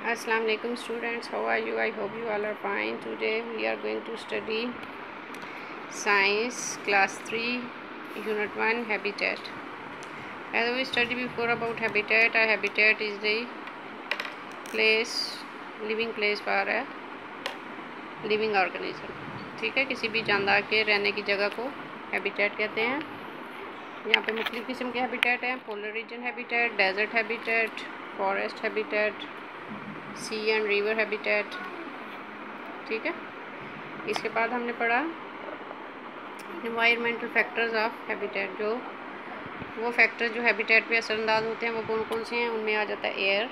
Assalamu alaikum students, how are you? I hope you all are fine. Today we are going to study science class 3 unit 1 habitat. As we studied before about habitat, a habitat is the living place for a living organism. ठीक है, किसी भी जानदार के रहने की जगह को हैबिटेट कहते हैं। यहाँ पे मुख्तलिफ़ किस्म के हैबिटेट हैं: polar region habitat, desert habitat, forest habitat, sea and river habitat. ठीक है, इसके बाद हमने पढ़ा इन्वायरमेंटल फैक्टर्स ऑफ हैबिटेट। वो फैक्टर्स जो हैबिटेट पे असरअंदाज होते हैं वो कौन कौन से हैं? उनमें आ जाता है air,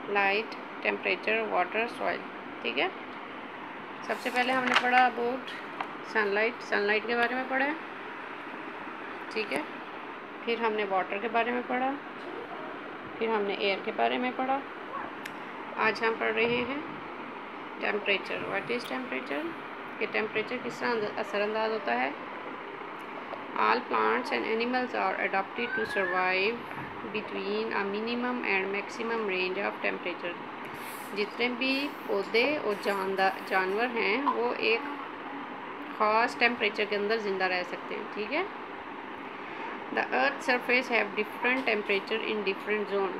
light, temperature, water, soil. ठीक है, सबसे पहले हमने पढ़ा अबाउट सनलाइट के बारे में पढ़ा। ठीक है, फिर हमने वाटर के बारे में पढ़ा, फिर हमने एयर के बारे में पढ़ा। आज हम पढ़ रहे हैं टेम्परेचर। What is temperature? कि टेम्परेचर किस तरह असरअंदाज होता है। All plants and animals are adapted to survive between a minimum and maximum range of temperature. जितने भी पौधे और जानवर हैं वो एक ख़ास टेम्परेचर के अंदर ज़िंदा रह सकते हैं। ठीक है, the earth surface have different temperature in different zone.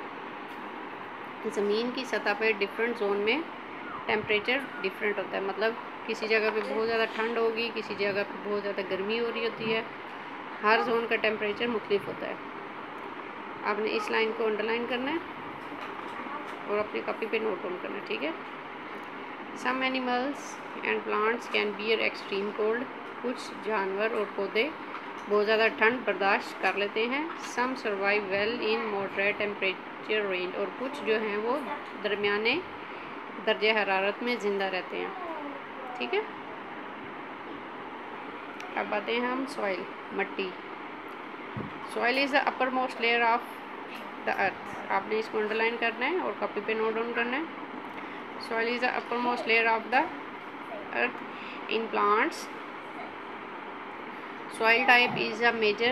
ज़मीन की सतह पर डिफरेंट जोन में टेम्परेचर डिफरेंट होता है। मतलब किसी जगह पे बहुत ज़्यादा ठंड होगी, किसी जगह पे बहुत ज़्यादा गर्मी हो रही होती है। हर जोन का टेम्परेचर मुख्तलिफ होता है। आपने इस लाइन को अंडरलाइन करना है और अपनी कॉपी पे नोट डाउन करना है। ठीक है, some animals and plants can bear extreme cold. कुछ जानवर और पौधे बहुत ज़्यादा ठंड बर्दाश्त कर लेते हैं। Some survive well in moderate temperature range. और कुछ जो हैं वो दरमियाने दर्जे हरारत में ज़िंदा रहते हैं। ठीक है, अब आते हैं हम सॉइल, मट्टी। Soil is the upper most layer of the earth. आपने इसको अंडरलाइन करना है और कॉपी पे नोट डाउन करना है। Soil is the upper most layer of the earth in plants. Soil type is a major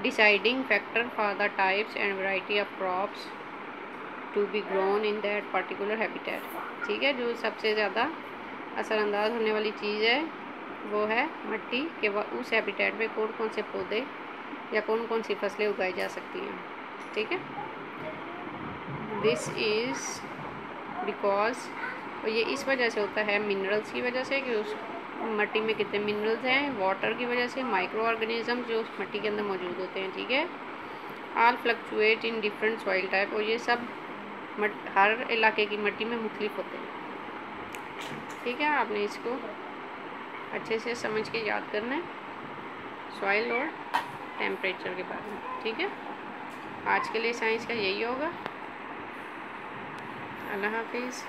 deciding factor for the types and variety of crops to be grown in that particular habitat. ठीक है, जो सबसे ज़्यादा असरअंदाज होने वाली चीज़ है वो है मिट्टी के उस हैबिटेट में कौन कौन से पौधे या कौन कौन सी फसलें उगाई जा सकती हैं। ठीक है, दिस इज़ बिकॉज, और ये इस वजह से होता है मिनरल्स की वजह से कि उस मिट्टी में कितने मिनरल्स हैं, वाटर की वजह से, माइक्रो ऑर्गेनिज्म जो उस मिट्टी के अंदर मौजूद होते हैं। ठीक है, all fluctuate in different soil type. और ये सब हर इलाके की मिट्टी में मुख्तलिफ होते हैं। ठीक है, आपने इसको अच्छे से समझ के याद करना है सॉइल और टेम्परेचर के बारे में। ठीक है, आज के लिए साइंस का यही होगा। अल्लाह हाफिज़।